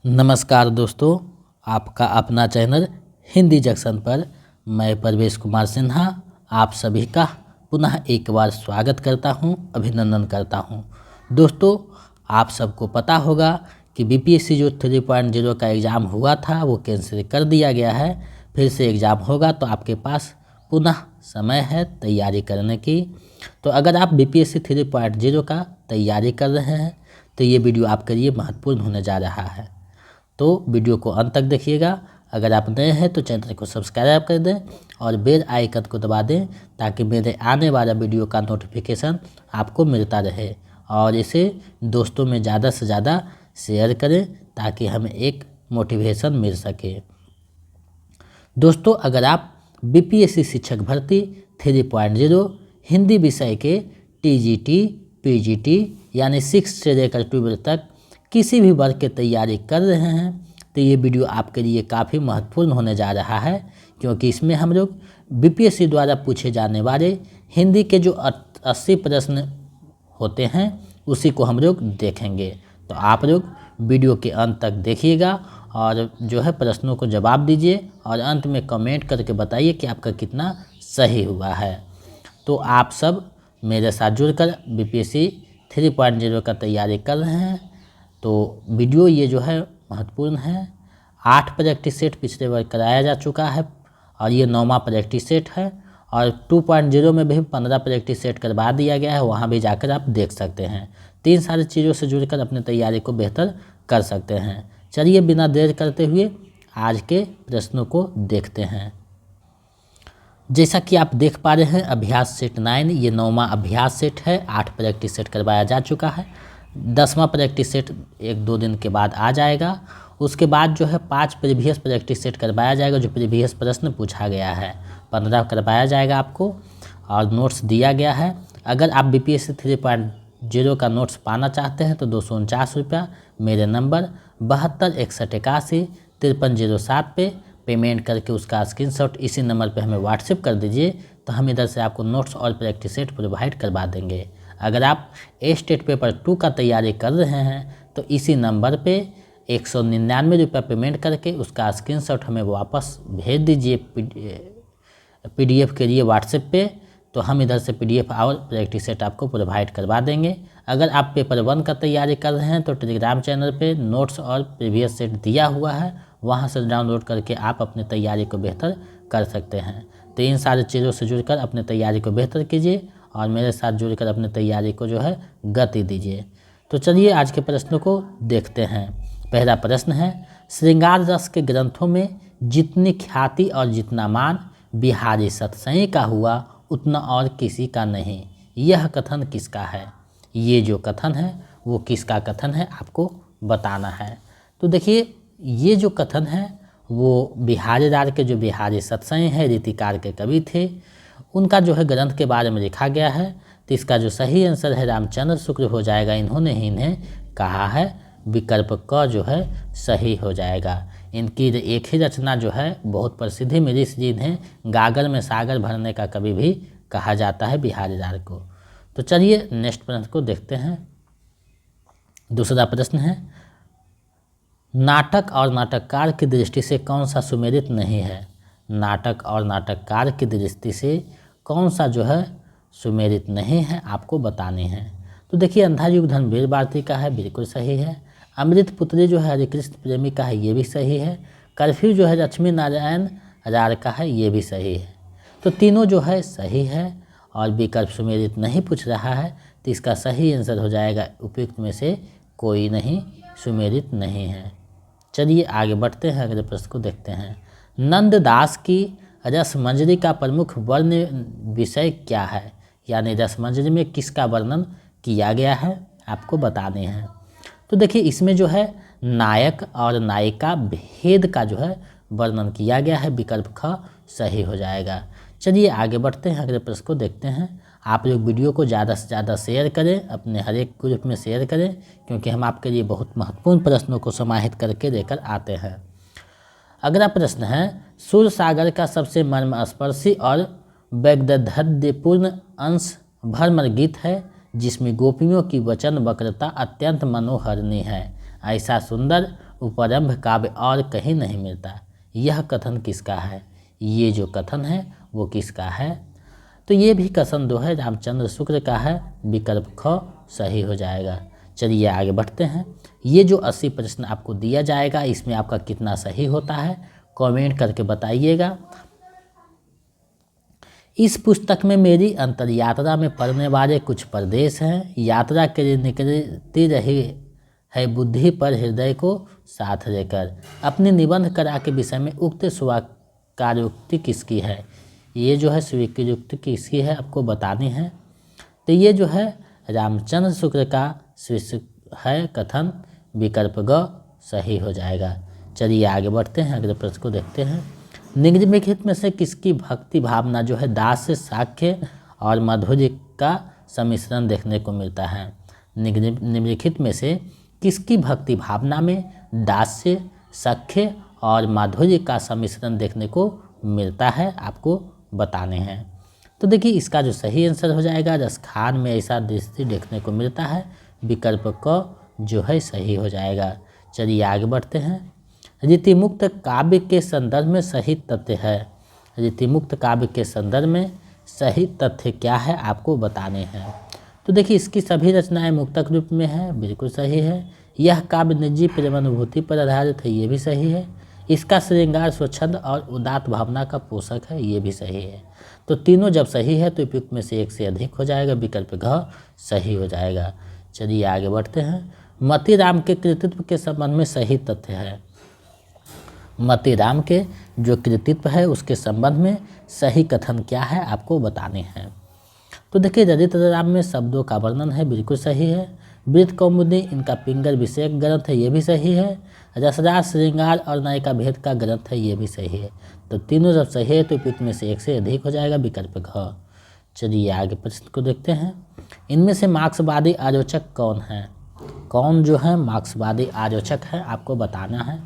नमस्कार दोस्तों, आपका अपना चैनल हिंदी जंक्शन पर मैं परवेश कुमार सिन्हा आप सभी का पुनः एक बार स्वागत करता हूं, अभिनंदन करता हूं। दोस्तों, आप सबको पता होगा कि बीपीएससी जो 3.0 का एग्ज़ाम हुआ था वो कैंसिल कर दिया गया है। फिर से एग्ज़ाम होगा तो आपके पास पुनः समय है तैयारी करने की। तो अगर आप बीपीएससी 3.0 का तैयारी कर रहे हैं तो ये वीडियो आपके लिए महत्वपूर्ण होने जा रहा है। तो वीडियो को अंत तक देखिएगा। अगर आप नए हैं तो चैनल को सब्सक्राइब कर दें और बेल आइकन को दबा दें ताकि मेरे आने वाला वीडियो का नोटिफिकेशन आपको मिलता रहे, और इसे दोस्तों में ज़्यादा से ज़्यादा शेयर करें ताकि हमें एक मोटिवेशन मिल सके। दोस्तों, अगर आप बीपीएससी शिक्षक भर्ती 3.0 हिंदी विषय के टीजीटी, पीजीटी यानी 6 से लेकर 12 तक किसी भी वर्ग की तैयारी कर रहे हैं तो ये वीडियो आपके लिए काफ़ी महत्वपूर्ण होने जा रहा है, क्योंकि इसमें हम लोग बीपीएससी द्वारा पूछे जाने वाले हिंदी के जो 80 प्रश्न होते हैं उसी को हम लोग देखेंगे। तो आप लोग वीडियो के अंत तक देखिएगा और जो है प्रश्नों को जवाब दीजिए और अंत में कमेंट करके बताइए कि आपका कितना सही हुआ है। तो आप सब मेरे साथ जुड़कर बीपीएससी 3.0 का तैयारी कर रहे हैं तो वीडियो ये जो है महत्वपूर्ण है। 8 प्रैक्टिस सेट पिछले बार कराया जा चुका है और ये 9वां प्रैक्टिस सेट है, और 2.0 में भी 15 प्रैक्टिस सेट करवा दिया गया है, वहाँ भी जाकर आप देख सकते हैं। 3 सारी चीज़ों से जुड़कर अपनी तैयारी को बेहतर कर सकते हैं। चलिए बिना देर करते हुए आज के प्रश्नों को देखते हैं। जैसा कि आप देख पा रहे हैं अभ्यास सेट 9 ये 9वां अभ्यास सेट है। 8 प्रैक्टिस सेट करवाया जा चुका है। 10वां प्रैक्टिस सेट 1-2 दिन के बाद आ जाएगा। उसके बाद जो है 5 प्रीवियस प्रैक्टिस सेट करवाया जाएगा, जो प्रीवियस प्रश्न पूछा गया है 15 करवाया जाएगा आपको, और नोट्स दिया गया है। अगर आप बीपीएससी 3.0 का नोट्स पाना चाहते हैं तो 249 रुपया मेरे नंबर 72 181 5307 पे पेमेंट करके उसका स्क्रीनशॉट इसी नंबर पे हमें व्हाट्सएप कर दीजिए, तो हम इधर से आपको नोट्स और प्रैक्टिस सेट प्रोवाइड करवा देंगे। अगर आप स्टेट पेपर 2 का तैयारी कर रहे हैं तो इसी नंबर पे 199 रुपया पेमेंट करके उसका स्क्रीनशॉट हमें वापस भेज दीजिए पीडीएफ के लिए व्हाट्सएप पे, तो हम इधर से पीडीएफ और प्रैक्टिस सेट आपको प्रोवाइड करवा देंगे। अगर आप पेपर 1 का तैयारी कर रहे हैं तो टेलीग्राम चैनल पे नोट्स और प्रीवियस सेट दिया हुआ है, वहाँ से डाउनलोड करके आप अपनी तैयारी को बेहतर कर सकते हैं। तो इन सारी चीज़ों से जुड़कर अपनी तैयारी को बेहतर कीजिए और मेरे साथ जुड़कर अपनी तैयारी को जो है गति दीजिए। तो चलिए आज के प्रश्नों को देखते हैं। पहला प्रश्न है, श्रृंगार रस के ग्रंथों में जितनी ख्याति और जितना मान बिहारी सतसई का हुआ उतना और किसी का नहीं, यह कथन किसका है? ये जो कथन है वो किसका कथन है आपको बताना है। तो देखिए ये जो कथन है वो बिहारी लाल के जो बिहारी सतसई हैं रीतिकार के कवि थे, उनका जो है ग्रंथ के बारे में लिखा गया है। तो इसका जो सही आंसर है रामचंद्र शुक्ल हो जाएगा। इन्होंने ही इन्हें कहा है, विकल्प क जो है सही हो जाएगा। इनकी एक ही रचना जो है बहुत प्रसिद्धि मिली, इसलिए इन्हें गागर में सागर भरने का कवि भी कहा जाता है बिहारी लाल को। तो चलिए नेक्स्ट प्रश्न को देखते हैं। दूसरा प्रश्न है, नाटक और नाटककार की दृष्टि से कौन सा सुमेलित नहीं है? नाटक और नाटककार की दृष्टि से कौन सा जो है सुमेलित नहीं है आपको बताने हैं। तो देखिए अंधा युग धन वीर भारती का है, बिल्कुल सही है। अमृत पुत्री जो है हरिकृष्ण प्रेमी का है, ये भी सही है। कर्फ्यू जो है लक्ष्मी नारायण रार का है, ये भी सही है। तो तीनों जो है सही है और विकल्प सुमेलित नहीं पूछ रहा है, तो इसका सही आंसर हो जाएगा उपयुक्त में से कोई नहीं सुमेलित नहीं है। चलिए आगे बढ़ते हैं, अगले प्रश्न को देखते हैं। नंददास की रसमंजरी का प्रमुख वर्ण विषय क्या है? यानी रसमंजरी में किसका वर्णन किया गया है आपको बताने हैं। तो देखिए इसमें जो है नायक और नायिका भेद का जो है वर्णन किया गया है, विकल्प ख सही हो जाएगा। चलिए आगे बढ़ते हैं, अगले प्रश्न को देखते हैं। आप लोग वीडियो को ज़्यादा से ज़्यादा शेयर करें, अपने हर एक ग्रुप में शेयर करें, क्योंकि हम आपके लिए बहुत महत्वपूर्ण प्रश्नों को समाहित करके लेकर आते हैं। अगला प्रश्न है, सुर सागर का सबसे मर्मस्पर्शी और वैगद्यपूर्ण अंश भ्रमर गीत है, जिसमें गोपियों की वचन वक्रता अत्यंत मनोहरणी है। ऐसा सुंदर उपरंभ काव्य और कहीं नहीं मिलता। यह कथन किसका है? ये जो कथन है वो किसका है? तो ये भी कथन जो है रामचंद्र शुक्ल का है। विकल्प ख सही हो जाएगा। चलिए आगे बढ़ते हैं। ये जो 80 प्रश्न आपको दिया जाएगा इसमें आपका कितना सही होता है कमेंट करके बताइएगा। इस पुस्तक में मेरी अंतर यात्रा में पढ़ने वाले कुछ प्रदेश हैं। यात्रा के लिए निकलती रही है बुद्धि पर हृदय को साथ लेकर। अपनी निबंध कला के विषय में उक्त स्वीकारोक्ति किसकी है? ये जो है स्वीकारोक्ति किसकी है आपको बतानी है। तो ये जो है रामचंद्र शुक्ल का है कथन। विकल्प ग सही हो जाएगा। चलिए आगे बढ़ते हैं, अगले प्रश्न को देखते हैं। निम्नलिखित में से किसकी भक्ति भावना जो है दास्य साक्ष्य और माधुर्य का सम्मिश्रण देखने को मिलता है? निम्नलिखित में से किसकी भक्ति भावना में दास्य साक्ष्य और माधुर्य का सम्मिश्रण देखने को मिलता है आपको बताने हैं। तो देखिए इसका जो सही आंसर हो जाएगा रसखान में ऐसा दृश्य देखने को मिलता है। विकल्प क जो है सही हो जाएगा। चलिए आगे बढ़ते हैं। रीतिमुक्त काव्य के संदर्भ में सही तथ्य है। रीतिमुक्त काव्य के संदर्भ में सही तथ्य क्या है आपको बताने हैं। तो देखिए इसकी सभी रचनाएं मुक्तक रूप में है, बिल्कुल सही है। यह काव्य निजी प्रेमानुभूति पर आधारित है, ये भी सही है। इसका श्रृंगार स्वच्छंद और उदात्त भावना का पोषक है, ये भी सही है। तो तीनों जब सही है तो उपयुक्त में से एक से अधिक हो जाएगा। विकल्प घ सही हो जाएगा। चलिए आगे बढ़ते हैं। मतीराम के कृतित्व के संबंध में सही तथ्य है। मतीराम के जो कृतित्व है उसके संबंध में सही कथन क्या है आपको बताने हैं। तो देखिए ललित राम में शब्दों का वर्णन है, बिल्कुल सही है। वृत्त कौमुदी इनका पिंगल विषयक ग्रंथ है, ये भी सही है। रसराज श्रृंगार और नायिका भेद का ग्रंथ है, ये भी सही है। तो तीनों जब सही है तो उपयुक्त में से एक से अधिक हो जाएगा। विकल्प घ। चलिए आगे प्रश्न को देखते हैं। इनमें से मार्क्सवादी आलोचक कौन है? कौन जो है मार्क्सवादी आलोचक है आपको बताना है।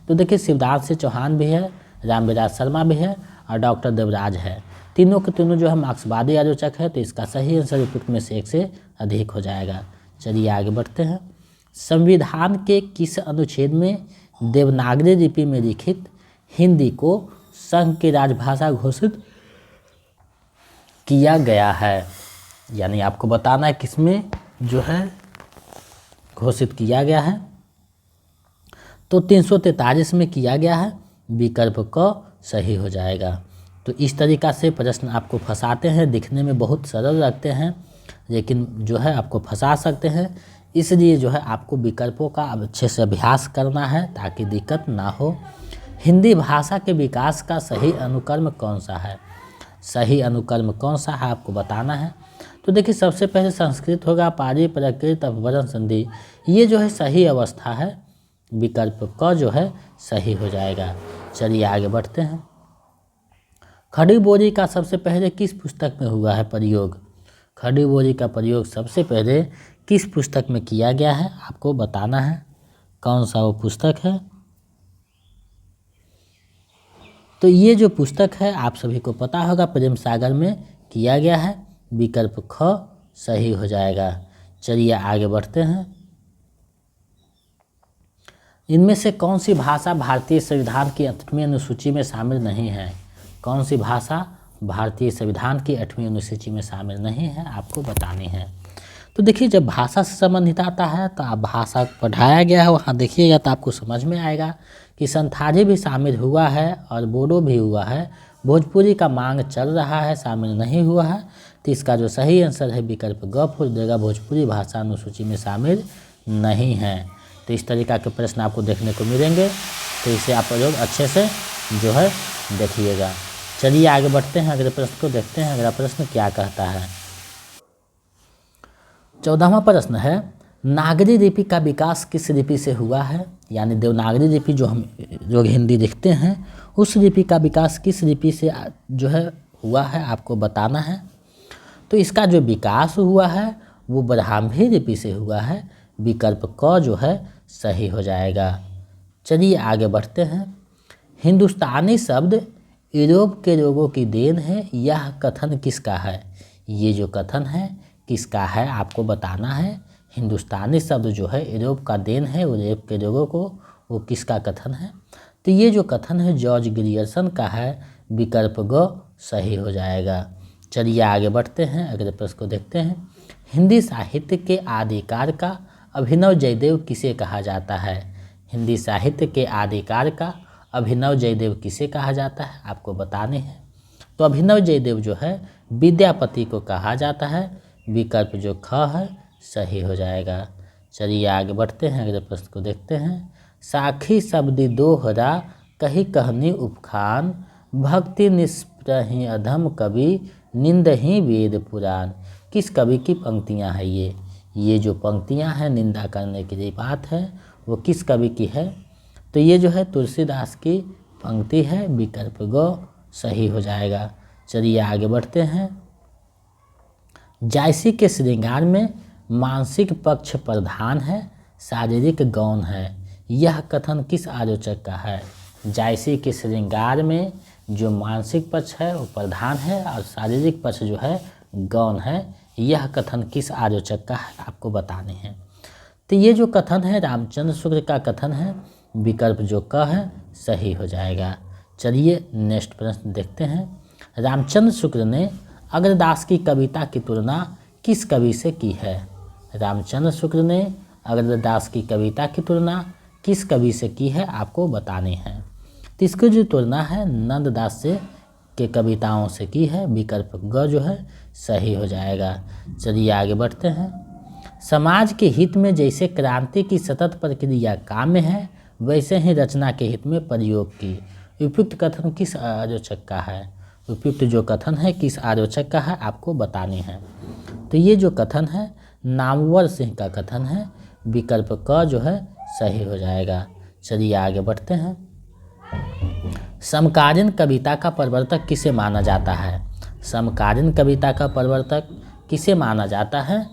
तो देखिए शिवदास सिंह चौहान भी है, रामविलास शर्मा भी है और डॉक्टर देवराज है। तीनों के तीनों जो है मार्क्सवादी आलोचक है। तो इसका सही आंसर उपयुक्त में से एक से अधिक हो जाएगा। चलिए आगे बढ़ते हैं। संविधान के किस अनुच्छेद में देवनागरी लिपि में लिखित हिंदी को संघ की राजभाषा घोषित किया गया है? यानी आपको बताना है किसमें जो है घोषित किया गया है। तो 343 में किया गया है। विकल्प क सही हो जाएगा। तो इस तरीक़ा से प्रश्न आपको फंसाते हैं, दिखने में बहुत सरल लगते हैं लेकिन जो है आपको फंसा सकते हैं। इसलिए जो है आपको विकल्पों का अच्छे से अभ्यास करना है ताकि दिक्कत ना हो। हिंदी भाषा के विकास का सही अनुक्रम कौन सा है? सही अनुक्रम कौन सा है आपको बताना है। तो देखिए सबसे पहले संस्कृत होगा, पाली, प्राकृत, अपभ्रंश, संधि, ये जो है सही अवस्था है। विकल्प क जो है सही हो जाएगा। चलिए आगे बढ़ते हैं। खड़ी बोली का सबसे पहले किस पुस्तक में हुआ है प्रयोग? खड़ी बोली का प्रयोग सबसे पहले किस पुस्तक में किया गया है आपको बताना है। कौन सा वो पुस्तक है? तो ये जो पुस्तक है आप सभी को पता होगा प्रेम सागर में किया गया है। विकल्प ख सही हो जाएगा। चलिए आगे बढ़ते हैं। इनमें से कौन सी भाषा भारतीय संविधान की 8वीं अनुसूची में शामिल नहीं है? कौन सी भाषा भारतीय संविधान की 8वीं अनुसूची में शामिल नहीं है आपको बतानी है। तो देखिए जब भाषा से संबंधित आता है तो आप भाषा पढ़ाया गया है वहाँ देखिएगा तो आपको समझ में आएगा कि संथाली भी शामिल हुआ है और बोडो भी हुआ है। भोजपुरी का मांग चल रहा है, शामिल नहीं हुआ है। तो इसका जो सही आंसर है विकल्प ग हो जाएगा। भोजपुरी भाषा अनुसूची में शामिल नहीं है। तो इस तरीक़ा के प्रश्न आपको देखने को मिलेंगे, तो इसे आप लोग अच्छे से जो है देखिएगा। चलिए आगे बढ़ते हैं, अगले प्रश्न को देखते हैं। अगला प्रश्न क्या कहता है? 14वां प्रश्न है, नागरी लिपि का विकास किस लिपि से हुआ है? यानी देवनागरी लिपि जो हम लोग हिंदी लिखते हैं उस लिपि का विकास किस लिपि से जो है हुआ है आपको बताना है। तो इसका जो विकास हुआ है वो ब्राह्मी लिपि से हुआ है। विकल्प क जो है सही हो जाएगा। चलिए आगे बढ़ते हैं। हिंदुस्तानी शब्द यूरोप के लोगों की देन है, यह कथन किसका है? ये जो कथन है किसका है आपको बताना है। हिंदुस्तानी शब्द जो है यूरोप का देन है, यूरोप के लोगों को वो किसका कथन है? तो ये जो कथन है जॉर्ज ग्रियर्सन का है, विकल्प ग सही हो जाएगा। चलिए आगे बढ़ते हैं, अगले प्रश्न को देखते हैं। हिंदी साहित्य के आदिकार का अभिनव जयदेव किसे कहा जाता है? हिंदी साहित्य के आदिकार का अभिनव जयदेव किसे कहा जाता है, आपको बताने हैं। तो अभिनव जयदेव जो है विद्यापति को कहा जाता है, विकल्प जो ख है सही हो जाएगा। चलिए आगे बढ़ते हैं, अगले प्रश्न को देखते हैं। साखी शब्दी दोहरा कही कहनी उपखान, भक्ति निष्प्रहि अधम कवि निंदहि वेद पुराण। किस कवि की पंक्तियां हैं ये जो पंक्तियां हैं निंदा करने की जो बात है वो किस कवि की है? तो ये जो है तुलसीदास की पंक्ति है, विकल्प ग सही हो जाएगा। चलिए आगे बढ़ते हैं। जायसी के श्रृंगार में मानसिक पक्ष प्रधान है, शारीरिक गौण है। यह कथन किस आलोचक का है? जायसी के श्रृंगार में जो मानसिक पक्ष है वो प्रधान है और शारीरिक पक्ष जो है गौण है। यह कथन किस आलोचक का है, आपको बताने हैं। तो ये जो कथन है रामचंद्र शुक्ल का कथन है, विकल्प जो क है सही हो जाएगा। चलिए नेक्स्ट प्रश्न देखते हैं। रामचंद्र शुक्ल ने अग्रदास की कविता की तुलना किस कवि से की है? रामचंद्र शुक्ल ने अग्रदास की कविता की तुलना किस कवि से की है, आपको बताने हैं। तो इसकी जो तुलना है नंददास से के कविताओं से की है, विकल्प ग जो है सही हो जाएगा। चलिए आगे बढ़ते हैं। समाज के हित में जैसे क्रांति की सतत प्रक्रिया काम्य है, वैसे ही रचना के हित में प्रयोग की। उपयुक्त कथन किस आलोचक का है? उपयुक्त जो कथन है किस आलोचक का है, आपको बताने हैं। तो ये जो कथन है नामवर सिंह का कथन है, विकल्प क जो है सही हो जाएगा। चलिए आगे बढ़ते हैं। समकालीन कविता का प्रवर्तक किसे माना जाता है? समकालीन कविता का प्रवर्तक किसे माना जाता है?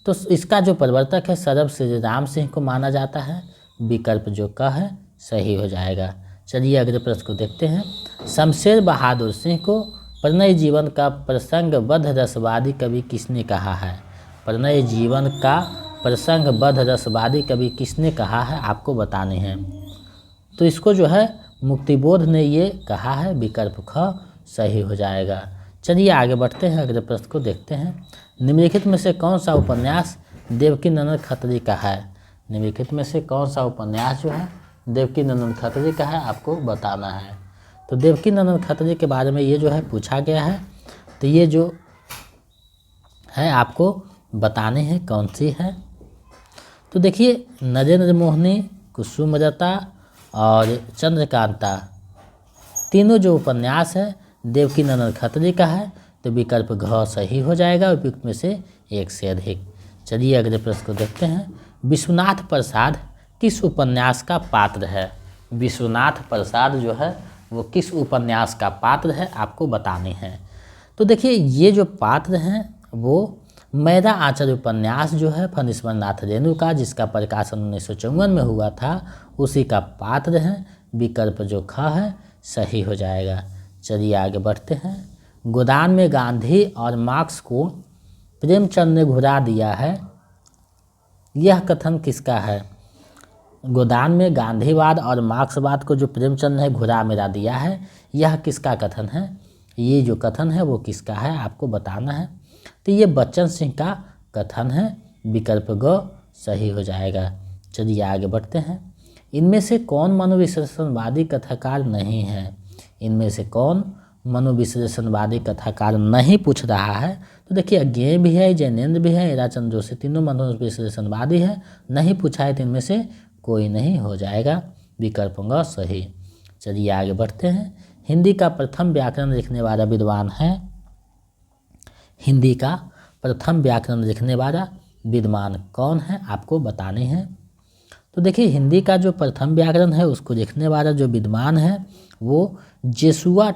तो इसका जो प्रवर्तक है सरब श्री राम सिंह को माना जाता है, विकल्प जो क है सही हो जाएगा। चलिए अगले प्रश्न को देखते हैं। शमशेर बहादुर सिंह को प्रणय जीवन का प्रसंगबद्ध रसवादी कवि किसने कहा है? प्रणय जीवन का प्रसंगबद्ध रसवादी कवि किसने कहा है, आपको बताने हैं। तो इसको जो है मुक्तिबोध ने ये कहा है, विकल्प ख सही हो जाएगा। चलिए आगे बढ़ते हैं, अगले प्रश्न को देखते हैं। निम्नलिखित में से कौन सा उपन्यास देवकी नंदन खत्री का है? निम्नलिखित में से कौन सा उपन्यास जो है देवकी नंदन खत्री का है, आपको बताना है। तो देवकी नंदन खत्री के बारे में ये जो है पूछा गया है, तो ये जो है आपको बताने हैं कौन सी है। तो देखिए नरेंद्र मोहिनी, कुसुमलता और चंद्रकांता, तीनों जो उपन्यास है देवकी नंदन खत्री का है, तो विकल्प घ सही हो जाएगा, उपयुक्त में से एक से अधिक। चलिए अगले प्रश्न को देखते हैं। विश्वनाथ प्रसाद किस उपन्यास का पात्र है? विश्वनाथ प्रसाद जो है वो किस उपन्यास का पात्र है, आपको बताने हैं। तो देखिए ये जो पात्र हैं वो मेरा आंचल उपन्यास जो है फणीश्वर नाथ रेणु का, जिसका प्रकाशन 1954 में हुआ था, उसी का पात्र है, विकल्प जो ख है सही हो जाएगा। चलिए आगे बढ़ते हैं। गोदान में गांधी और मार्क्स को प्रेमचंद ने घुरा दिया है, यह कथन किसका है? गोदान में गांधीवाद और मार्क्सवाद को जो प्रेमचंद ने घुरा मिला दिया है, यह किसका कथन है? ये जो कथन है वो किसका है, आपको बताना है। तो ये बच्चन सिंह का कथन है, विकल्प ग सही हो जाएगा। चलिए आगे बढ़ते हैं। इनमें से कौन मनोविश्लेषणवादी कथाकार नहीं है? इनमें से कौन मनोविश्लेषणवादी कथाकार नहीं पूछ रहा है? तो देखिए अज्ञेय भी है, जैनेन्द्र भी है, हीराचंद जोशी, तीनों मनोविश्लेषणवादी है। नहीं पूछा है तो इनमें से कोई नहीं हो जाएगा, विकल्प ग सही। चलिए आगे बढ़ते हैं। हिंदी का प्रथम व्याकरण लिखने वाला विद्वान है? हिंदी का प्रथम व्याकरण लिखने वाला विद्वान कौन है, आपको बताने हैं। तो देखिए हिंदी का जो प्रथम व्याकरण है उसको लिखने वाला जो विद्वान है वो जेसुआ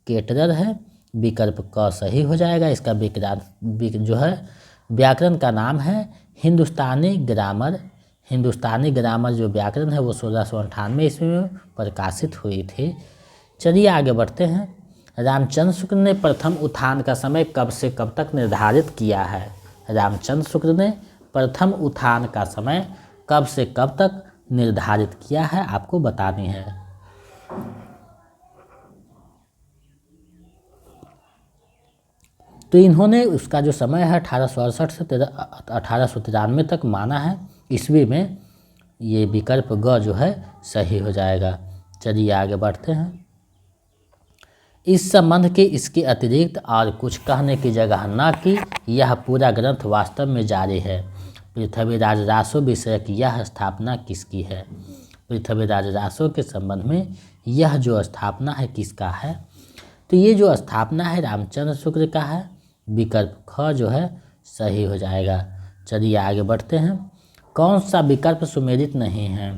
केटरर है, विकल्प क सही हो जाएगा। इसका जो है व्याकरण का नाम है हिंदुस्तानी ग्रामर। हिंदुस्तानी ग्रामर जो व्याकरण है वो 1698 ईस्वी में प्रकाशित हुई थी। चलिए आगे बढ़ते हैं। रामचंद्र शुक्ल ने प्रथम उत्थान का समय कब से कब तक निर्धारित किया है? रामचंद्र शुक्ल ने प्रथम उत्थान का समय कब से कब तक निर्धारित किया है आपको बतानी है। तो इन्होंने उसका जो समय है 1868 से 1893 तक माना है। ईस्वी में ये विकल्प ग जो है सही हो जाएगा। चलिए आगे बढ़ते हैं। इस संबंध के इसके अतिरिक्त और कुछ कहने की जगह न कि यह पूरा ग्रंथ वास्तव में जारी है। पृथ्वीराज रासो विषयक यह स्थापना किसकी है? पृथ्वीराज रासो के संबंध में यह जो स्थापना है किसका है? तो ये जो स्थापना है रामचंद्र शुक्र का है। विकल्प ख जो है सही हो जाएगा। चलिए आगे बढ़ते हैं। कौन सा विकल्प सुमेलित नहीं है?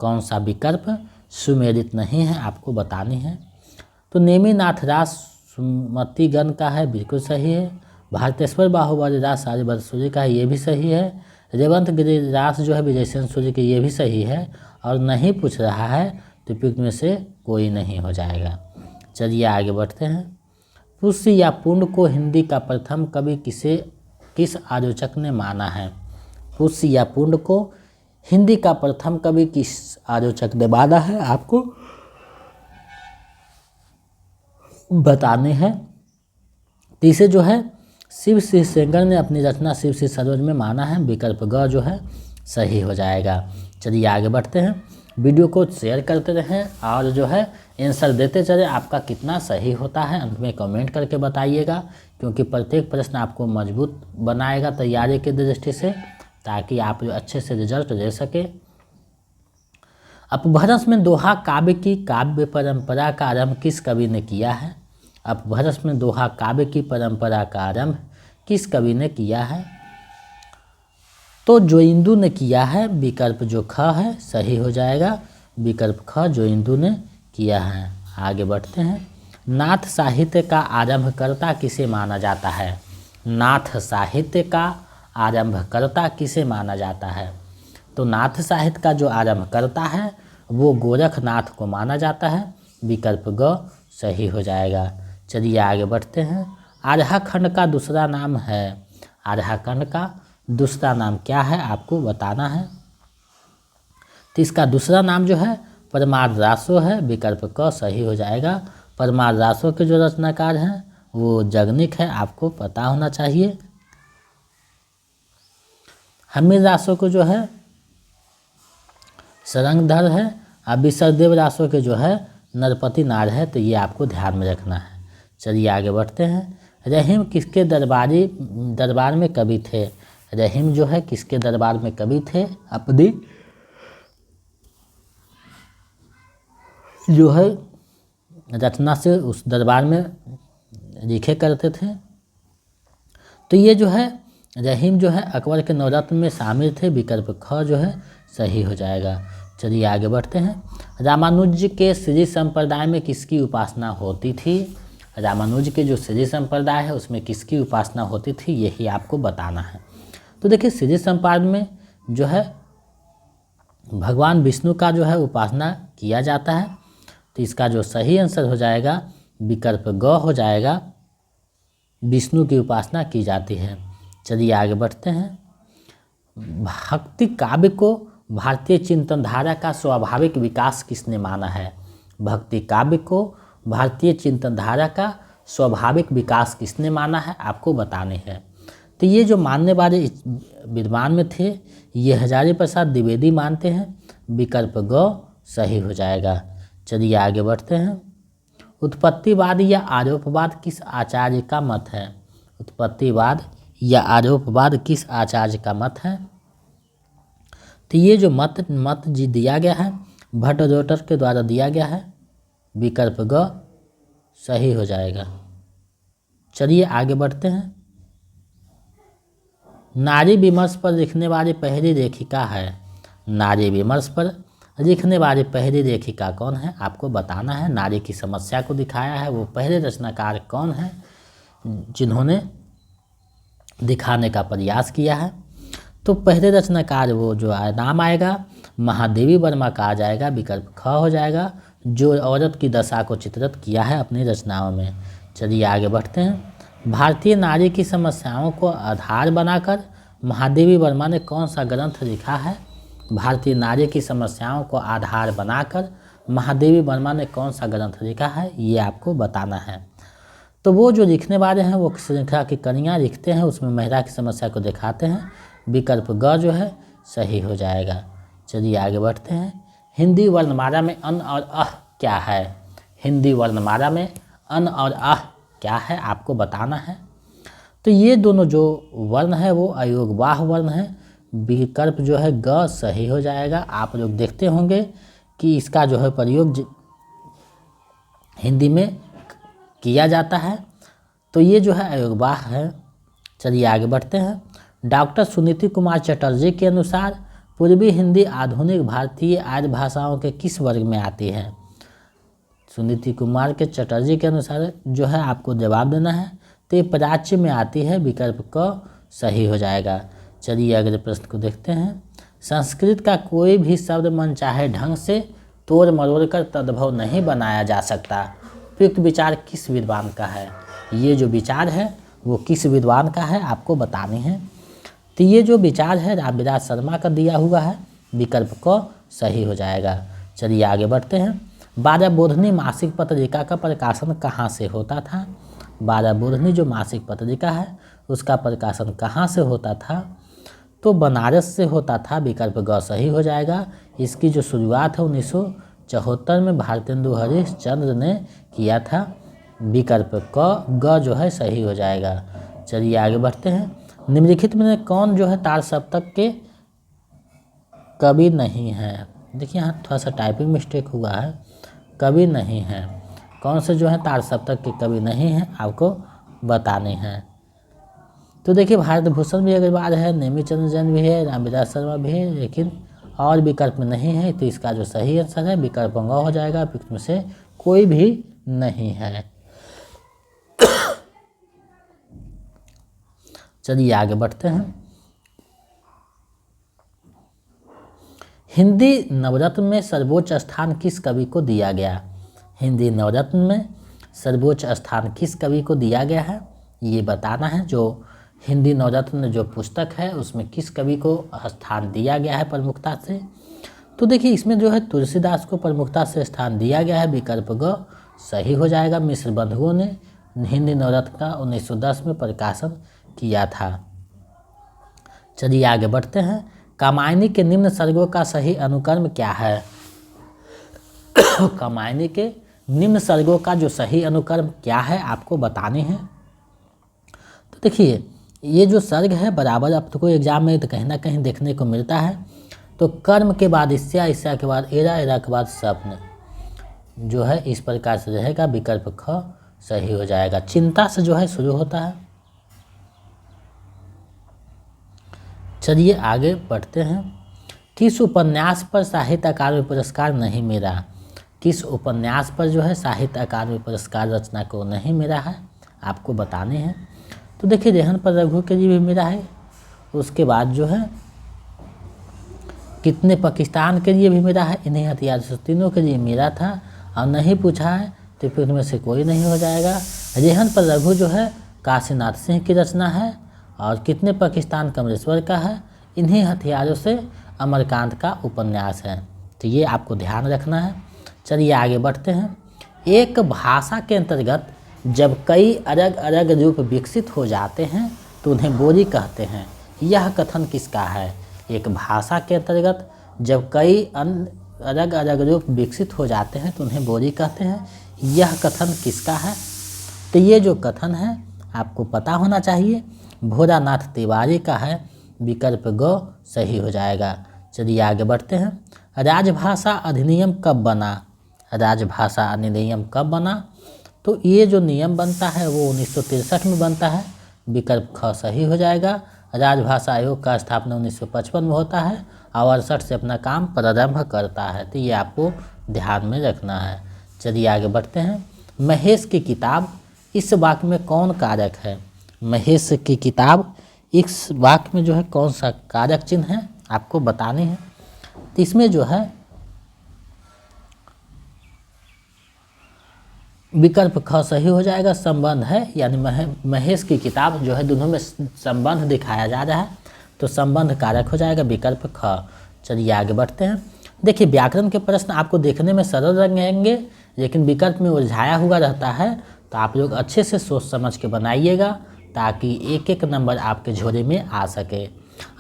कौन सा विकल्प सुमेलित नहीं है आपको बतानी है। तो नेमिनाथ रास सुमतिगण का है, बिल्कुल सही है। भारतेश्वर बाहुबली रास आर्यभट्ट सूर्य का है, ये भी सही है। रेवंत गिरि रास जो है विजय सेन सूर्य के, ये भी सही है। और नहीं पूछ रहा है तो उपयुक्त में से कोई नहीं हो जाएगा। चलिए आगे बढ़ते हैं। पुष्य या पुण्य को हिंदी का प्रथम कवि किस आलोचक ने माना है? पुष्य या पुण्य को हिंदी का प्रथम कवि किस आलोचक ने माना है आपको बताने हैं। तो इसे जो है शिव श्री सेंगर ने अपनी रचना शिव श्री सरोज में माना है। विकल्प ग जो है सही हो जाएगा। चलिए आगे बढ़ते हैं। वीडियो को शेयर करते रहें और जो है आंसर देते चले। आपका कितना सही होता है अंत में कमेंट करके बताइएगा, क्योंकि प्रत्येक प्रश्न आपको मजबूत बनाएगा तैयारी की दृष्टि से, ताकि आप जो अच्छे से रिजल्ट दे सके। अपभ्रंश में दोहा काव्य की काव्य परंपरा का आरंभ किस कवि ने किया है? अपभ्रंश में दोहा काव्य की परंपरा का आरंभ किस कवि ने किया है? तो जोइंदू ने किया है। विकल्प जो ख है सही हो जाएगा। विकल्प ख जोइंदू ने किया है। आगे बढ़ते हैं। नाथ साहित्य का आरंभकर्ता किसे माना जाता है? नाथ साहित्य का आरंभकर्ता किसे माना जाता है? तो नाथ साहित्य का जो आरंभकर्ता है वो गोरखनाथ को माना जाता है। विकल्प ग सही हो जाएगा। चलिए आगे बढ़ते हैं। आर्हा खंड का दूसरा नाम है। आर्हा खंड का दूसरा नाम क्या है आपको बताना है। तो इसका दूसरा नाम जो है परमार्थ रासो है। विकल्प क सही हो जाएगा। परमार्थ रासो के जो रचनाकार हैं वो जगनिक है, आपको पता होना चाहिए। हमीर रासो को जो है सरंगधर है। और विसरदेव रासो के जो है नरपति नार है। तो ये आपको ध्यान में रखना है। चलिए आगे बढ़ते हैं। रहीम किसके दरबार में कवि थे? रहीम जो है किसके दरबार में कवि थे? अपनी जो है रचना से उस दरबार में लिखे करते थे। तो ये जो है रहीम जो है अकबर के नवरत्न में शामिल थे। विकल्प ख जो है सही हो जाएगा। चलिए आगे बढ़ते हैं। रामानुज के श्री संप्रदाय में किसकी उपासना होती थी? रामानुज के जो श्री संप्रदाय है उसमें किसकी उपासना होती थी, यही आपको बताना है। तो देखिए श्री संप्रदाय में जो है भगवान विष्णु का जो है उपासना किया जाता है। तो इसका जो सही आंसर हो जाएगा विकल्प ग हो जाएगा। विष्णु की उपासना की जाती है। चलिए आगे बढ़ते हैं। भक्ति काव्य को भारतीय चिंतन धारा का स्वाभाविक विकास किसने माना है? भक्ति काव्य को भारतीय चिंतन धारा का स्वाभाविक विकास किसने माना है आपको बताने हैं। तो ये जो मानने वाले विद्वान में थे ये हजारी प्रसाद द्विवेदी मानते हैं। विकल्प ग सही हो जाएगा। चलिए आगे बढ़ते हैं। उत्पत्तिवाद या आरोपवाद किस आचार्य का मत है? उत्पत्तिवाद या आरोपवाद किस आचार्य का मत है? तो ये जो मत जी दिया गया है भट्ट के द्वारा दिया गया है। विकल्प ग सही हो जाएगा। चलिए आगे बढ़ते हैं। नारी विमर्श पर लिखने वाली पहली लेखिका है। नारी विमर्श पर लिखने वाली पहली लेखिका कौन है आपको बताना है। नारी की समस्या को दिखाया है वो पहले रचनाकार कौन है जिन्होंने दिखाने का प्रयास किया है। तो पहले रचनाकार वो जो नाम आएगा महादेवी वर्मा का आ जाएगा। विकल्प ख हो जाएगा। जो औरत की दशा को चित्रित किया है अपनी रचनाओं में। चलिए आगे बढ़ते हैं। भारतीय नारी की समस्याओं को आधार बनाकर महादेवी वर्मा ने कौन सा ग्रंथ लिखा है? भारतीय नारी की समस्याओं को आधार बनाकर महादेवी वर्मा ने कौन सा ग्रंथ लिखा है, ये आपको बताना है। तो वो जो लिखने वाले हैं वो श्रृंखला की कड़ियाँ लिखते हैं, उसमें महिला की समस्या को दिखाते हैं। विकल्प ग जो है सही हो जाएगा। चलिए आगे बढ़ते हैं। हिंदी वर्णमाला में अन और अह क्या है? हिंदी वर्णमाला में अन और अह क्या है, आपको बताना है। तो ये दोनों जो वर्ण है वो अयोगवाह वर्ण है। विकल्प जो है ग सही हो जाएगा। आप लोग देखते होंगे कि इसका जो है प्रयोग हिंदी में किया जाता है, तो ये जो है अयोगवाह है। चलिए आगे बढ़ते हैं। डॉक्टर सुनीति कुमार चटर्जी के अनुसार पूर्वी हिंदी आधुनिक भारतीय आर्य भाषाओं के किस वर्ग में आती है? सुनीति कुमार के चटर्जी के अनुसार जो है आपको जवाब देना है, तो ये प्राच्य में आती है। विकल्प क सही हो जाएगा। चलिए अगले प्रश्न को देखते हैं। संस्कृत का कोई भी शब्द मनचाहे ढंग से तोड़ मरोड़ कर तद्भव नहीं बनाया जा सकता। उपयुक्त विचार किस विद्वान का है? ये जो विचार है वो किस विद्वान का है, आपको बताने हैं। तो ये जो विचार है रामविलास शर्मा का दिया हुआ है। विकल्प क सही हो जाएगा। चलिए आगे बढ़ते हैं। 12 बोधनी मासिक पत्रिका का प्रकाशन कहाँ से होता था? 12 बोधनी जो मासिक पत्रिका है उसका प्रकाशन कहाँ से होता था? तो बनारस से होता था। विकल्प ग सही हो जाएगा। इसकी जो शुरुआत है 1974 में भारतेंदु हरिश्चंद्र ने किया था। विकल्प ग जो है सही हो जाएगा। चलिए आगे बढ़ते हैं। निम्नलिखित में कौन जो है तार सप्तक के कवि नहीं है? देखिए यहाँ थोड़ा सा टाइपिंग मिस्टेक हुआ है, कवि नहीं है। कौन से जो है तार सप्तक के कवि नहीं हैं, आपको बताने हैं। तो देखिए भारत भूषण भी अग्रवाल है, नेमीचंद्र जैन भी है, रामविलास शर्मा भी है, लेकिन और विकल्प में नहीं है। तो इसका जो सही आंसर है विकल्प ग हो जाएगा। विकल्प में से कोई भी नहीं है। चलिए आगे बढ़ते हैं। हिंदी नवरत्न में सर्वोच्च स्थान किस कवि को दिया गया? हिंदी नवरत्न में सर्वोच्च स्थान किस कवि को दिया गया है, ये बताना है। जो हिंदी नवरत्न जो पुस्तक है उसमें किस कवि को स्थान दिया गया है प्रमुखता से? तो देखिए इसमें जो है तुलसीदास को प्रमुखता से स्थान दिया गया है। विकल्प ग सही हो जाएगा। मिश्र बंधुओं ने हिंदी नवरत्न का 1910 में प्रकाशन किया था। चलिए आगे बढ़ते हैं। कामायनी के निम्न सर्गों का सही अनुक्रम क्या है? कामायनी के निम्न सर्गों का जो सही अनुक्रम क्या है, आपको बताने हैं। तो देखिए ये जो सर्ग है बराबर आपको एग्जाम में तो कहीं ना कहीं देखने को मिलता है। तो कर्म के बाद ईर्ष्या, ईर्ष्या के बाद एरा, एरा के बाद स्वप्न जो है इस प्रकार से रहेगा। विकल्प ख सही हो जाएगा। चिंता से जो है शुरू होता है। चलिए आगे बढ़ते हैं। किस उपन्यास पर साहित्य अकादमी पुरस्कार नहीं मिला? किस उपन्यास पर जो है साहित्य अकादमी पुरस्कार रचना को नहीं मिला है, आपको बताने हैं। तो देखिए रेहन पर रघु के लिए भी मिला है। उसके बाद जो है कितने पाकिस्तान के लिए भी मिला है। इन्हीं हथियार से तीनों के लिए मिला था और नहीं पूछा है तो फिर उनमें से कोई नहीं हो जाएगा। रेहन पर रघु जो है काशीनाथ सिंह की रचना है और कितने पाकिस्तान कमलेश्वर का है। इन्हीं हथियारों से अमरकांत का उपन्यास है। तो ये आपको ध्यान रखना है। चलिए आगे बढ़ते हैं। एक भाषा के अंतर्गत जब कई अलग अलग रूप विकसित हो जाते हैं तो उन्हें बोली कहते हैं। यह कथन किसका है? एक भाषा के अंतर्गत जब कई अलग अलग रूप विकसित हो जाते हैं तो उन्हें बोली कहते हैं। यह कथन किसका है? तो ये जो कथन है आपको पता होना चाहिए, भोलानाथ तिवारी का है। विकल्प ग सही हो जाएगा। चलिए आगे बढ़ते हैं। राजभाषा अधिनियम कब बना? राजभाषा अधिनियम कब बना? तो ये जो नियम बनता है वो 1963 में बनता है। विकल्प ख सही हो जाएगा। राजभाषा आयोग का स्थापना 1955 में होता है और 68 से अपना काम प्रारंभ करता है। तो ये आपको ध्यान में रखना है। चलिए आगे बढ़ते हैं। महेश की किताब इस वाक्य में कौन कारक है? महेश की किताब इस वाक्य में जो है कौन सा कारक चिन्ह है, आपको बताने हैं। तो इसमें जो है विकल्प ख सही हो जाएगा। संबंध है, यानी महेश की किताब जो है दोनों में संबंध दिखाया जा रहा है तो संबंध कारक हो जाएगा। विकल्प ख। चलिए आगे बढ़ते हैं। देखिए व्याकरण के प्रश्न आपको देखने में सरल लगेंगे, लेकिन विकल्प में उलझाया हुआ रहता है, तो आप लोग अच्छे से सोच समझ के बनाइएगा ताकि एक एक नंबर आपके झोले में आ सके।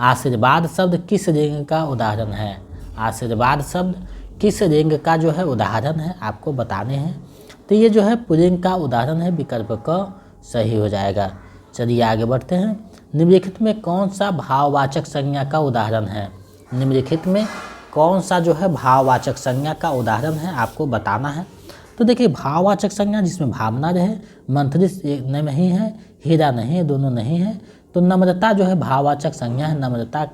आशीर्वाद शब्द किस रिंग का उदाहरण है? आशीर्वाद शब्द किस रिंग का जो है उदाहरण है आपको बताने हैं। तो ये जो है पुल्लिंग का उदाहरण है, विकल्प क सही हो जाएगा। चलिए आगे बढ़ते हैं। निम्नलिखित में कौन सा भाववाचक संज्ञा का उदाहरण है? निम्नलिखित में कौन सा जो है भाववाचक संज्ञा का उदाहरण है आपको बताना है। तो देखिए भाववाचक संज्ञा जिसमें भावना रहे, मंत्री नहीं है, हीरा नहीं है, दोनों नहीं है, तो नम्रता जो है भाववाचक संज्ञा है, नम्रता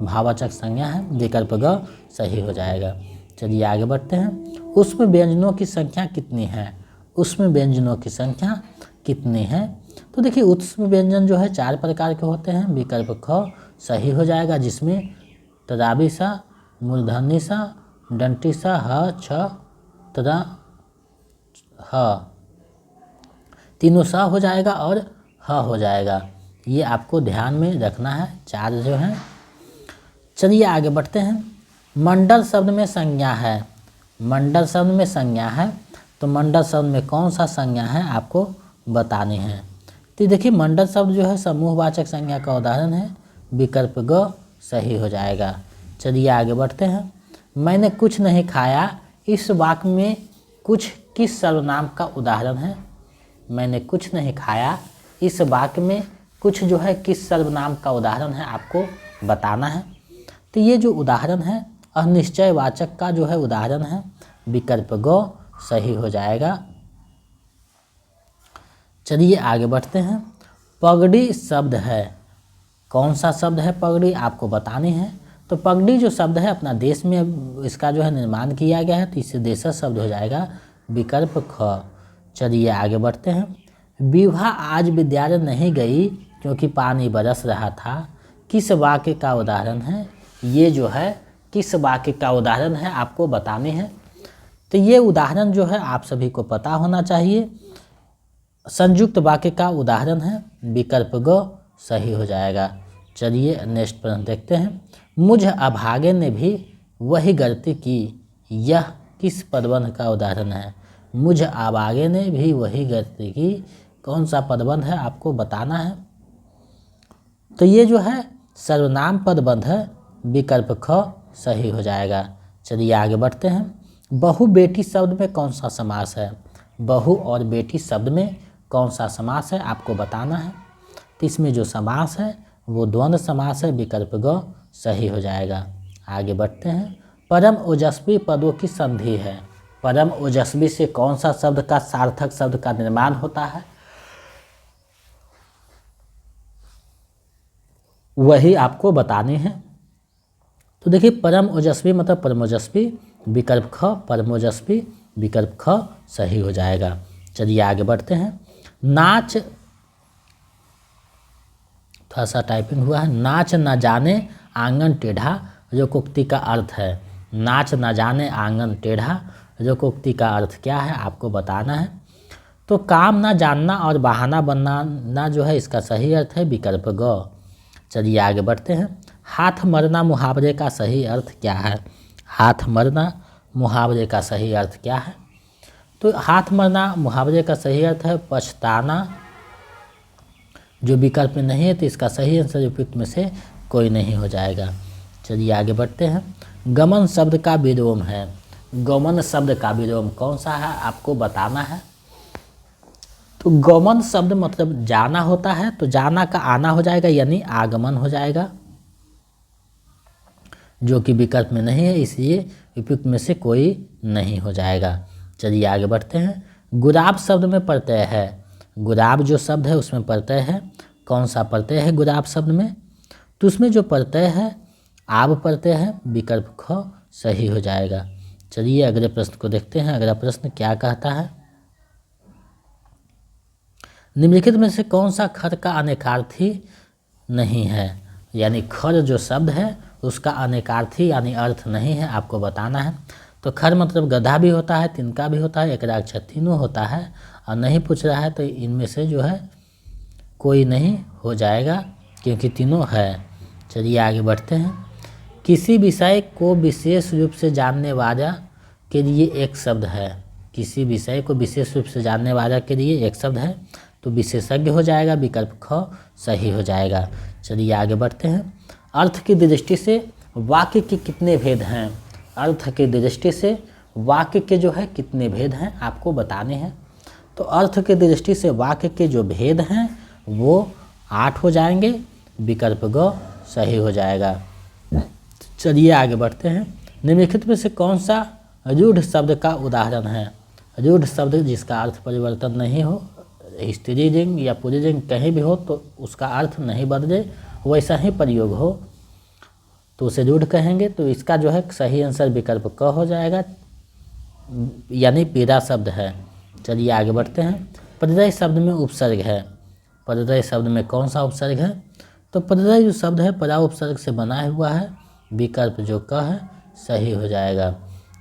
भाववाचक संज्ञा है, विकल्प ग सही हो जाएगा। चलिए आगे बढ़ते हैं। उसमें व्यंजनों की संख्या कितनी है? उसमें व्यंजनों की संख्या कितनी है? तो देखिए उत्स्म व्यंजन जो है 4 प्रकार के होते हैं, विकल्प ख सही हो जाएगा, जिसमें तदाबी सा, मूर्धन्य सा, दंती सा, ह, छ, तदा, ह, तीनों सा हो जाएगा और ह हो जाएगा। ये आपको ध्यान में रखना है, 4 जो हैं। चलिए आगे बढ़ते हैं। मंडल शब्द में संज्ञा है, मंडल शब्द में संज्ञा है, तो मंडल शब्द में कौन सा संज्ञा है आपको बताने हैं। तो देखिए मंडल शब्द जो है समूहवाचक संज्ञा का उदाहरण है, विकल्प ग सही हो जाएगा। चलिए आगे बढ़ते हैं। मैंने कुछ नहीं खाया, इस वाक्य में कुछ किस सर्वनाम का उदाहरण है? मैंने कुछ नहीं खाया, इस वाक्य में कुछ जो है किस सर्वनाम का उदाहरण है आपको बताना है। तो ये जो उदाहरण है अनिश्चयवाचक का जो है उदाहरण है, विकल्प ग सही हो जाएगा। चलिए आगे बढ़ते हैं। पगड़ी शब्द है, कौन सा शब्द है पगड़ी आपको बतानी है। तो पगड़ी जो शब्द है अपना देश में इसका जो है निर्माण किया गया है, तो इससे देशज शब्द हो जाएगा, विकल्प ख। चलिए आगे बढ़ते हैं। विभा आज विद्यालय नहीं गई क्योंकि पानी बरस रहा था, किस वाक्य का उदाहरण है? ये जो है किस वाक्य का उदाहरण है आपको बताने हैं। तो ये उदाहरण जो है आप सभी को पता होना चाहिए, संयुक्त वाक्य का उदाहरण है, विकल्प ग सही हो जाएगा। चलिए नेक्स्ट प्रश्न देखते हैं। मुझ अभागे ने भी वही गलती की, यह किस पदबंध का उदाहरण है? मुझ अभागे ने भी वही गलती की, कौन सा पदबंध है आपको बताना है। तो ये जो है सर्वनाम पदबंध है, विकल्प ख सही हो जाएगा। चलिए आगे बढ़ते हैं। बहु बेटी शब्द में कौन सा समास है? बहु और बेटी शब्द में कौन सा समास है आपको बताना है। तो इसमें जो समास है वो द्वंद्व समास है, विकल्प ग सही हो जाएगा। आगे बढ़ते हैं। परम ओजस्वी पदों की संधि है, परम ओजस्वी से कौन सा शब्द का सार्थक शब्द का निर्माण होता है? वही आपको बताने हैं। तो देखिए परम ओजस्वी मतलब परमोजस्वी, विकल्प ख परमोजस्वी, विकल्प ख सही हो जाएगा। चलिए आगे बढ़ते हैं। नाच, थोड़ा सा टाइपिंग हुआ है। नाच न जाने आंगन टेढ़ा लोकोक्ति का अर्थ है। नाच न जाने आंगन टेढ़ा लोकोक्ति का अर्थ क्या है आपको बताना है। तो काम ना जानना और बहाना बनाना जो है इसका सही अर्थ है, विकल्प ग। चलिए आगे बढ़ते हैं। हाथ मरना मुहावरे का सही अर्थ क्या है? हाथ मरना मुहावरे का सही अर्थ क्या है? तो हाथ मरना मुहावरे का सही अर्थ है पछताना, जो विकल्प में नहीं है, तो इसका सही आंसर उपयुक्त में से कोई नहीं हो जाएगा। चलिए आगे बढ़ते हैं। गमन शब्द का विलोम है, गमन शब्द का विलोम कौन सा है आपको बताना है। तो गमन शब्द मतलब जाना होता है, तो जाना का आना हो जाएगा, यानी आगमन हो जाएगा, जो कि विकल्प में नहीं है, इसलिए उपयुक्त में से कोई नहीं हो जाएगा। चलिए आगे बढ़ते हैं। गुलाब शब्द में प्रत्यय है, गुलाब जो शब्द है उसमें प्रत्यय है, कौन सा प्रत्यय है गुलाब शब्द में? तो उसमें जो प्रत्यय है आब प्रत्यय है, विकल्प ख सही हो जाएगा। चलिए अगले प्रश्न को देखते हैं। अगला प्रश्न क्या कहता है। निम्नलिखित में से कौन सा खर का अनेकार्थी नहीं है? यानी खर जो शब्द है उसका अनेकार्थी यानी अर्थ नहीं है, आपको बताना है। तो खर मतलब गधा भी होता है, तिनका भी होता है, एकराक्षर तीनों होता है, और नहीं पूछ रहा है तो इनमें से जो है कोई नहीं हो जाएगा क्योंकि तीनों है। चलिए आगे बढ़ते हैं। किसी विषय को विशेष रूप से जानने वाला के लिए एक शब्द है। किसी विषय को विशेष रूप से जानने वाला के लिए एक शब्द है, तो विशेषज्ञ हो जाएगा, विकल्प ख सही हो जाएगा। चलिए आगे बढ़ते हैं। अर्थ की दृष्टि से वाक्य के कितने भेद हैं? अर्थ की दृष्टि से वाक्य के जो है कितने भेद हैं आपको बताने हैं। तो अर्थ की दृष्टि से वाक्य के जो भेद हैं वो 8 हो जाएंगे, विकल्प ग सही हो जाएगा। चलिए आगे बढ़ते हैं। निम्नलिखित में से कौन सा रूढ़ शब्द का उदाहरण है? रूढ़ शब्द जिसका अर्थ परिवर्तन नहीं हो, स्त्रीलिंग या पुल्लिंग कहीं भी हो तो उसका अर्थ नहीं बदले, वैसा ही प्रयोग हो तो उसे रूढ़ कहेंगे। तो इसका जो है सही आंसर विकल्प क हो जाएगा, यानी पीड़ा शब्द है। चलिए आगे बढ़ते हैं। प्रत्यय शब्द में उपसर्ग है। प्रत्यय शब्द में कौन सा उपसर्ग है? तो प्रत्यय जो शब्द है परा उपसर्ग से बना हुआ है, विकल्प जो क है सही हो जाएगा।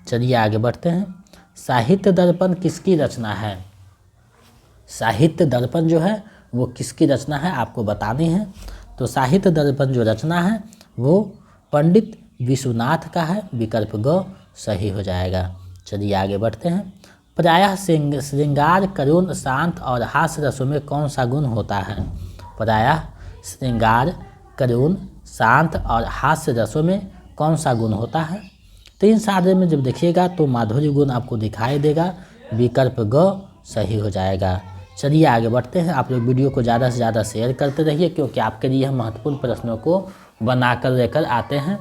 चलिए आगे बढ़ते हैं। साहित्य दर्पण किसकी रचना है? साहित्य दर्पण जो है वो किसकी रचना है आपको बतानी है। तो साहित्य दर्पण जो रचना है वो पंडित विश्वनाथ का है, विकल्प ग सही हो जाएगा। चलिए आगे बढ़ते हैं। प्रायः श्रृंगार, करुण, शांत और हास्य रसों में कौन सा गुण होता है? प्रायः श्रृंगार, करुण, शांत और हास्य रसों में कौन सा गुण होता है? तो इन सारे में जब देखिएगा तो माधुर्य गुण आपको दिखाई देगा, विकल्प ग सही हो जाएगा। चलिए आगे बढ़ते हैं। आप लोग वीडियो को ज़्यादा से ज़्यादा शेयर करते रहिए, क्योंकि आपके लिए हम महत्वपूर्ण प्रश्नों को बनाकर लेकर आते हैं।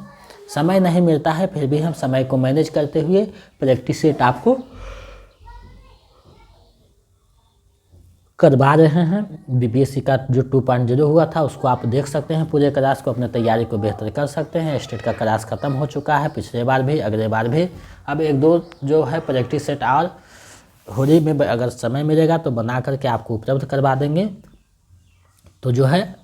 समय नहीं मिलता है, फिर भी हम समय को मैनेज करते हुए प्रैक्टिस सेट आपको करवा रहे हैं। बीपीएससी का जो 2.0 हुआ था उसको आप देख सकते हैं, पूरे क्लास को अपने तैयारी को बेहतर कर सकते हैं। स्टेट का क्लास ख़त्म हो चुका है, पिछले बार भी अगले बार भी। अब 1-2 जो है प्रैक्टिस सेट और होली में अगर समय मिलेगा तो बना करके आपको उपलब्ध करवा देंगे। तो जो है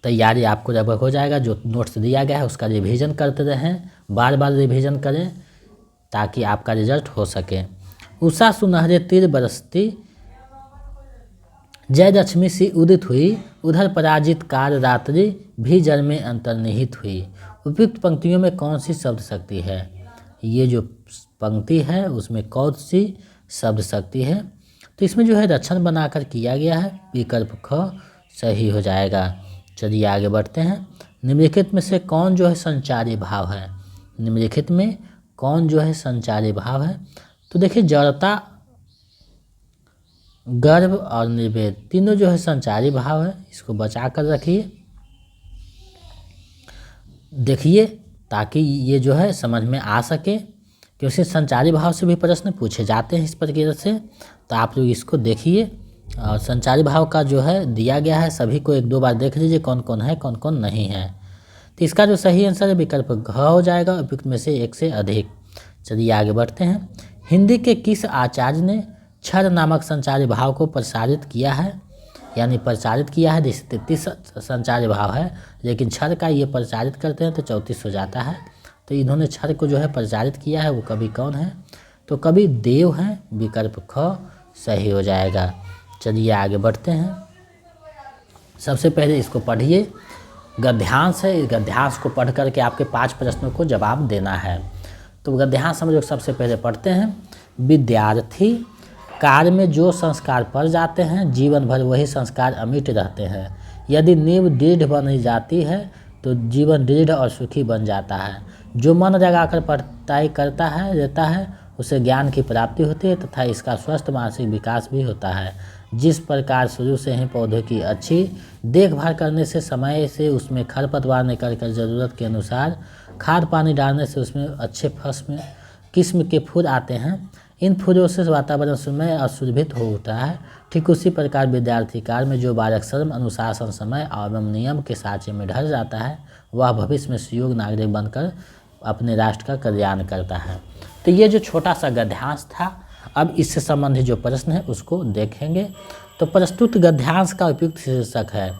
तैयारी आपको लगभग हो जाएगा। जो नोट्स दिया गया है उसका रिवीजन करते रहें, बार बार रिवीजन करें ताकि आपका रिजल्ट हो सके। उषा सुनहरे तीर बरसती, जय लक्ष्मी सी उदित हुई, उधर पराजित काल रात्रि भी जल में अंतर्निहित हुई। उपयुक्त पंक्तियों में कौन सी शब्द शक्ति है? ये जो पंक्ति है उसमें कौन सी शब्द शक्ति है? तो इसमें जो है रक्षण बनाकर किया गया है, विकल्प ख सही हो जाएगा। चलिए आगे बढ़ते हैं। निम्नलिखित में से कौन जो है संचारी भाव है? निम्नलिखित में कौन जो है संचारी भाव है? तो देखिए जड़ता, गर्व और निर्वेद तीनों जो है संचारी भाव है, इसको बचा कर रखिए, देखिए ताकि ये जो है समझ में आ सके, क्योंकि संचारी भाव से भी प्रश्न पूछे जाते हैं इस प्रकार से। तो आप लोग इसको देखिए और संचारी भाव का जो है दिया गया है, सभी को 1-2 बार देख लीजिए कौन कौन है कौन कौन नहीं है। तो इसका जो सही आंसर है विकल्प घ हो जाएगा, उपयुक्त में से एक से अधिक। चलिए आगे बढ़ते हैं। हिंदी के किस आचार्य ने क्षर नामक संचारी भाव को प्रसारित किया है? यानी प्रचारित किया है। जैसे 33 संचारी भाव है, लेकिन क्षर का ये प्रचारित करते हैं तो 34 हो जाता है। तो इन्होंने क्षर को जो है प्रचारित किया है, वो कवि कौन है? तो कवि देव हैं, विकल्प ख सही हो जाएगा। चलिए आगे बढ़ते हैं। सबसे पहले इसको पढ़िए, गद्यांश है। इस गद्यांश को पढ़ करके आपके 5 प्रश्नों को जवाब देना है। तो गद्यांश हम लोग सबसे पहले पढ़ते हैं। विद्यार्थी कार्य में जो संस्कार पड़ जाते हैं, जीवन भर वही संस्कार अमिट रहते हैं। यदि नींव दृढ़ बन जाती है तो जीवन दृढ़ और सुखी बन जाता है। जो मन लगाकर पढ़ाई करता है रहता है उसे ज्ञान की प्राप्ति होती है तथा इसका स्वस्थ मानसिक विकास भी होता है। जिस प्रकार शुरू से ही पौधे की अच्छी देखभाल करने से, समय से उसमें खरपतवार निकल कर ज़रूरत के अनुसार खाद पानी डालने से उसमें अच्छे किस्म के फूल आते हैं, इन फूलों से वातावरण सुमय और सुरभित हो उठता है। ठीक उसी प्रकार विद्यार्थी काल में जो बालक श्रम, अनुशासन, समय एवं नियम के साँचे में ढल जाता है वह भविष्य में सुयोग्य नागरिक बनकर अपने राष्ट्र का कल्याण करता है। तो ये जो छोटा सा गद्यांश था, अब इससे संबंधित जो प्रश्न है उसको देखेंगे। तो प्रस्तुत गद्यांश का उपयुक्त शीर्षक है,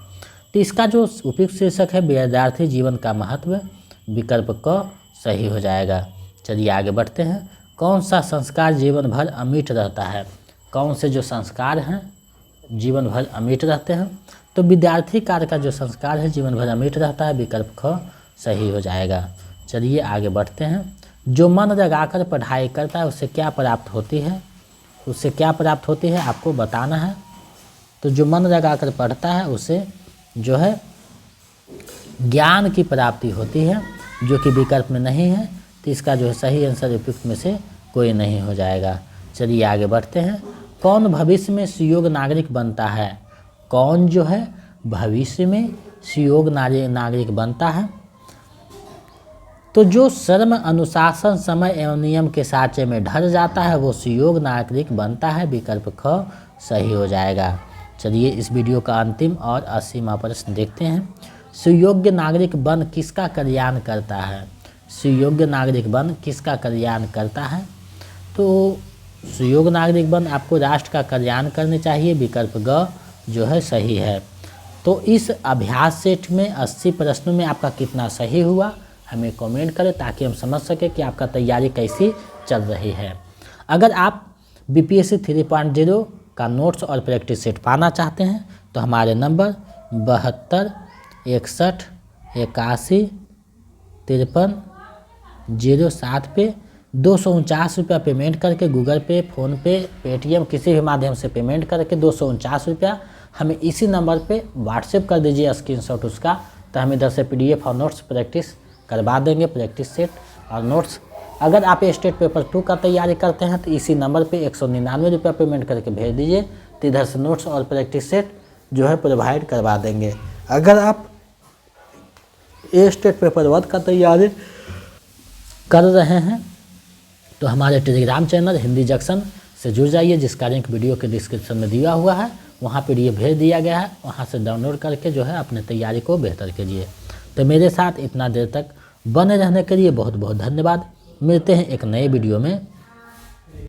तो इसका जो उपयुक्त शीर्षक है विद्यार्थी जीवन का महत्व, विकल्प क सही हो जाएगा। चलिए आगे बढ़ते हैं। कौन सा संस्कार जीवन भर अमिट रहता है? कौन से जो संस्कार हैं जीवन भर अमिट रहते हैं? तो विद्यार्थी काल का जो संस्कार है जीवन भर अमिट रहता है, विकल्प ख सही हो जाएगा। चलिए आगे बढ़ते हैं। जो मन लगाकर पढ़ाई करता है उससे क्या प्राप्त होती है, उससे क्या प्राप्त होती है आपको बताना है। तो जो मन लगाकर पढ़ता है उसे जो है ज्ञान की प्राप्ति होती है, जो कि विकल्प में नहीं है। तो इसका जो है सही आंसर उपयुक्त में से कोई नहीं हो जाएगा। चलिए आगे बढ़ते हैं। कौन भविष्य में सुयोग्य नागरिक बनता है, कौन जो है भविष्य में सुयोग्य नागरिक बनता है। तो जो श्रम, अनुशासन, समय एवं नियम के साँचे में ढल जाता है वो सुयोग्य नागरिक बनता है। विकल्प ख सही हो जाएगा। चलिए इस वीडियो का अंतिम और 80वां प्रश्न देखते हैं। सुयोग्य नागरिक बन किसका कल्याण करता है, सुयोग्य नागरिक बन किसका कल्याण करता है। तो सुयोग्य नागरिक बन आपको राष्ट्र का कल्याण करने चाहिए। विकल्प ग जो है सही है। तो इस अभ्यास सेट में 80 प्रश्नों में आपका कितना सही हुआ हमें कमेंट करें, ताकि हम समझ सकें कि आपका तैयारी कैसी चल रही है। अगर आप BPSC 3.0 का नोट्स और प्रैक्टिस सेट पाना चाहते हैं तो हमारे नंबर 72 61 81 53 07 पे 249 रुपया पेमेंट करके गूगल पे, फ़ोनपे, पेटीएम किसी भी माध्यम से पेमेंट करके 249 रुपया हमें इसी नंबर पे व्हाट्सएप कर दीजिए स्क्रीनशॉट उसका। तो हम इधर से PDF और नोट्स प्रैक्टिस करवा देंगे, प्रैक्टिस सेट और नोट्स। अगर आप स्टेट पेपर 2 का तैयारी करते हैं तो इसी नंबर पे 199 रुपया पेमेंट करके भेज दीजिए। तो इधर से नोट्स और प्रैक्टिस सेट जो है प्रोवाइड करवा देंगे। अगर आप स्टेट पेपर 1 का तैयारी कर रहे हैं तो हमारे टेलीग्राम चैनल हिंदी जंक्शन से जुड़ जाइए, जिसका लिंक वीडियो के डिस्क्रिप्शन में दिया हुआ है। वहाँ पर ये भेज दिया गया है, वहाँ से डाउनलोड करके जो है अपने तैयारी को बेहतर कीजिए। तो मेरे साथ इतना देर तक बने रहने के लिए बहुत बहुत धन्यवाद। मिलते हैं एक नए वीडियो में।